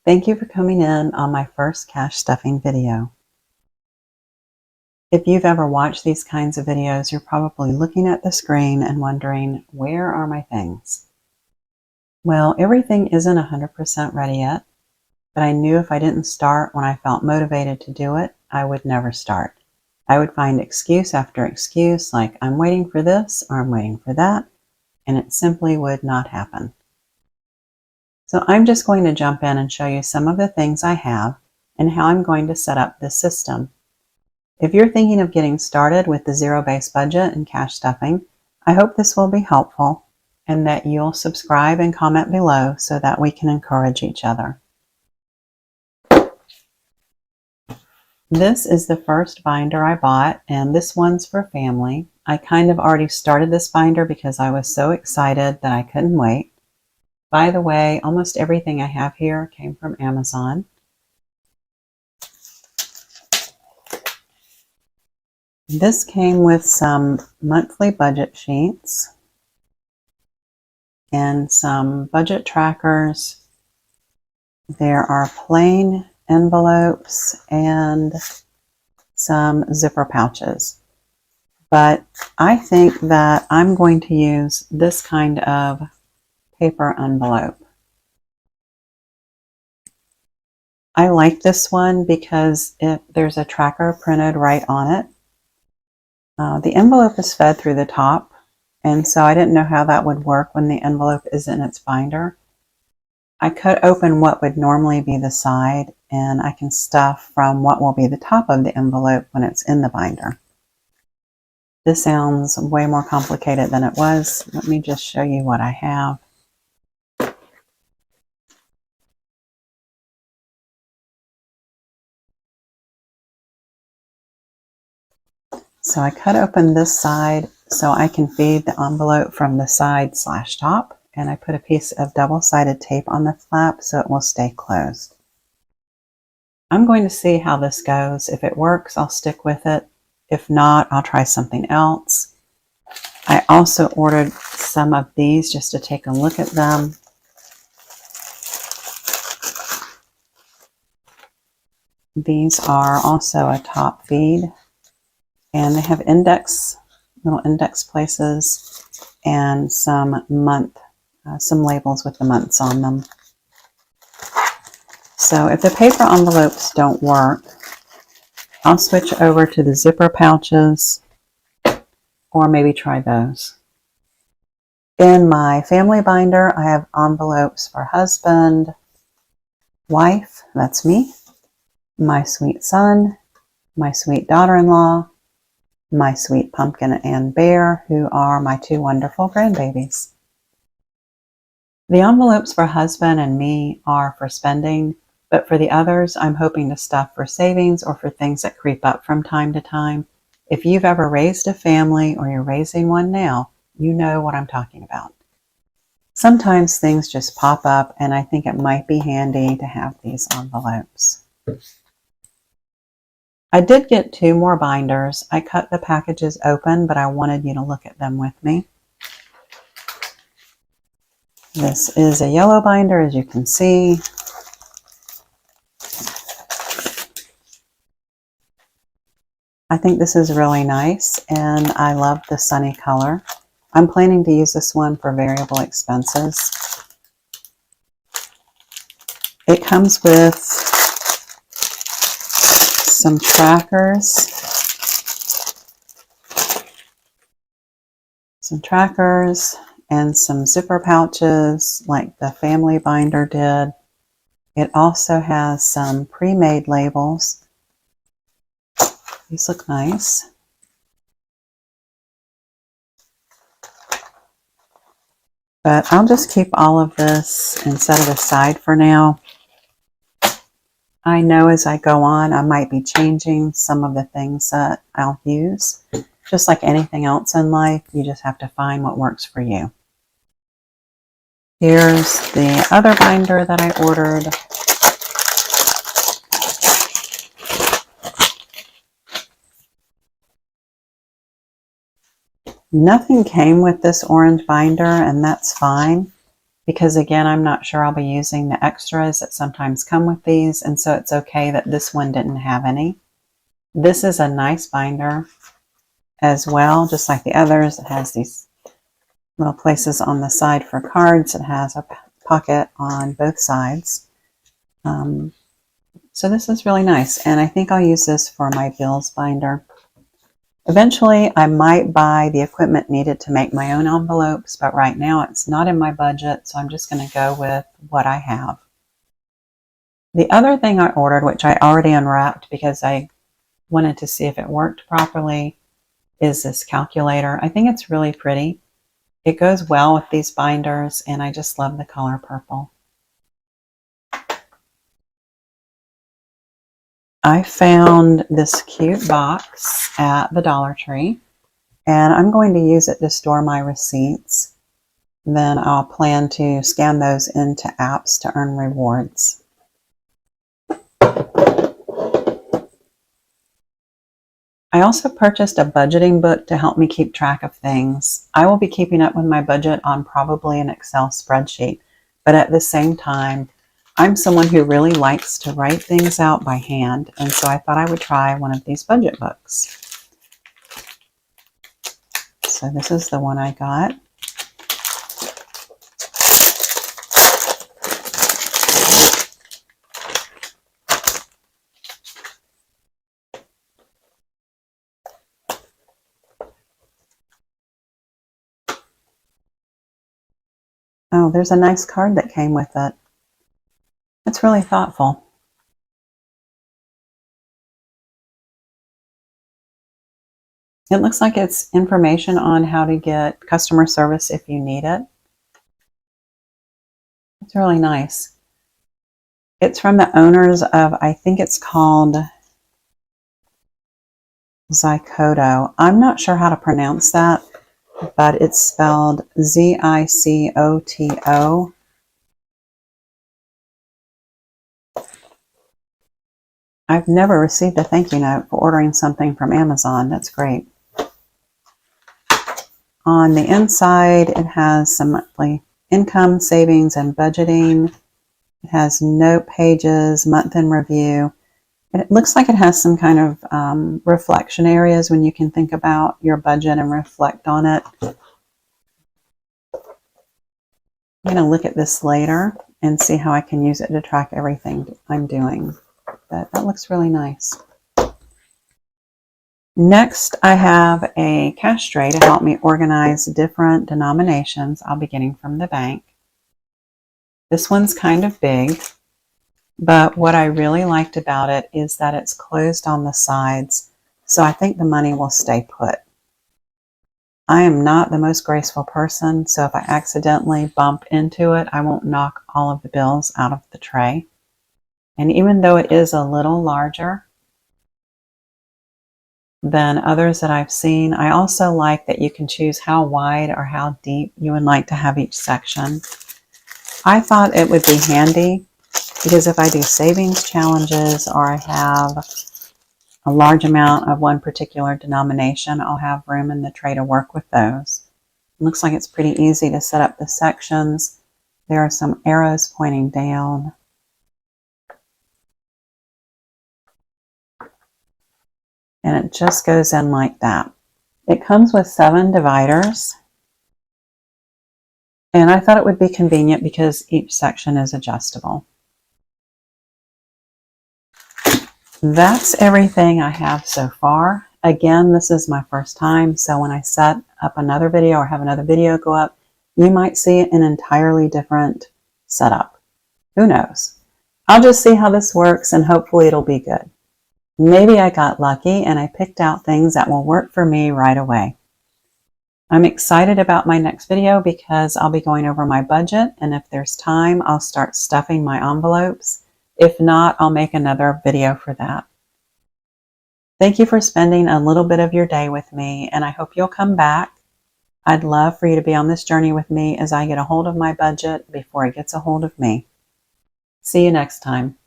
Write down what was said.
Thank you for coming in on my first cash stuffing video. If you've ever watched these kinds of videos, you're probably looking at the screen and wondering, where are my things? Well, everything isn't 100% ready yet, but I knew if I didn't start when I felt motivated to do it, I would never start. I would find excuse after excuse, like I'm waiting for this or I'm waiting for that, and it simply would not happen. So I'm just going to jump in and show you some of the things I have and how I'm going to set up this system. If you're thinking of getting started with the zero-based budget and cash stuffing, I hope this will be helpful and that you'll subscribe and comment below so that we can encourage each other. This is the first binder I bought, and this one's for family. I kind of already started this binder because I was so excited that I couldn't wait. By the way, almost everything I have here came from Amazon. This came with some monthly budget sheets and some budget trackers. There are plain envelopes and some zipper pouches. But I think that I'm going to use this kind of paper envelope. I like this one because there's a tracker printed right on it. The envelope is fed through the top, and so I didn't know how that would work when the envelope is in its binder. I cut open what would normally be the side, and I can stuff from what will be the top of the envelope when it's in the binder. This sounds way more complicated than it was. Let me just show you what I have. So I cut open this side so I can feed the envelope from the side/top, and I put a piece of double-sided tape on the flap so it will stay closed. I'm going to see how this goes. If it works, I'll stick with it. If not, I'll try something else. I also ordered some of these just to take a look at them. These are also a top feed, and they have little index places and some labels with the months on them. So if the paper envelopes don't work, I'll switch over to the zipper pouches or maybe try those. In my family binder, I have envelopes for husband, wife, that's me, my sweet son, my sweet daughter-in-law, my sweet pumpkin and bear, who are my two wonderful grandbabies. The envelopes for husband and me are for spending, but for the others, I'm hoping to stuff for savings or for things that creep up from time to time. If you've ever raised a family or you're raising one now, you know what I'm talking about. Sometimes things just pop up, and I think it might be handy to have these envelopes. I did get 2 more binders. I cut the packages open, but I wanted you to look at them with me. This is a yellow binder, as you can see. I think this is really nice, and I love the sunny color. I'm planning to use this one for variable expenses. It comes with some trackers, and some zipper pouches like the family binder did. It also has some pre-made labels. These look nice. But I'll just keep all of this and set it aside for now. I know as I go on, I might be changing some of the things that I'll use. Just like anything else in life, you just have to find what works for you. Here's the other binder that I ordered. Nothing came with this orange binder, and that's fine. because again, I'm not sure I'll be using the extras that sometimes come with these, and so it's okay that this one didn't have any. This is a nice binder as well, just like the others. It has these little places on the side for cards. It has a pocket on both sides. So this is really nice, and I think I'll use this for my bills binder. Eventually, I might buy the equipment needed to make my own envelopes, but right now it's not in my budget, so I'm just going to go with what I have. The other thing I ordered, which I already unwrapped because I wanted to see if it worked properly, is this calculator. I think it's really pretty. It goes well with these binders, and I just love the color purple. I found this cute box at the Dollar Tree, and I'm going to use it to store my receipts. Then I'll plan to scan those into apps to earn rewards. I also purchased a budgeting book to help me keep track of things. I will be keeping up with my budget on probably an Excel spreadsheet, but at the same time, I'm someone who really likes to write things out by hand, and so I thought I would try one of these budget books. So this is the one I got. Oh, there's a nice card that came with it. It's really thoughtful. It looks like it's information on how to get customer service if you need it. It's really nice. It's from the owners of, I think it's called Zicoto. I'm not sure how to pronounce that, but it's spelled Zicoto. I've never received a thank you note for ordering something from Amazon. That's great. On the inside, it has some monthly income, savings, and budgeting. It has note pages, month in review. And it looks like it has some kind of reflection areas when you can think about your budget and reflect on it. I'm going to look at this later and see how I can use it to track everything I'm doing. But that looks really nice. Next, I have a cash tray to help me organize different denominations I'll be getting from the bank. This one's kind of big, but what I really liked about it is that it's closed on the sides, so I think the money will stay put. I am not the most graceful person, so if I accidentally bump into it, I won't knock all of the bills out of the tray. And even though it is a little larger than others that I've seen, I also like that you can choose how wide or how deep you would like to have each section. I thought it would be handy because if I do savings challenges or I have a large amount of one particular denomination, I'll have room in the tray to work with those. It looks like it's pretty easy to set up the sections. There are some arrows pointing down. And it just goes in like that. It comes with 7 dividers. And I thought it would be convenient because each section is adjustable. That's everything I have so far. Again, this is my first time, so when I set up another video or have another video go up, you might see an entirely different setup. Who knows? I'll just see how this works and hopefully it'll be good. Maybe I got lucky and I picked out things that will work for me right away. I'm excited about my next video because I'll be going over my budget, and if there's time, I'll start stuffing my envelopes. If not, I'll make another video for that. Thank you for spending a little bit of your day with me, and I hope you'll come back. I'd love for you to be on this journey with me as I get a hold of my budget before it gets a hold of me. See you next time.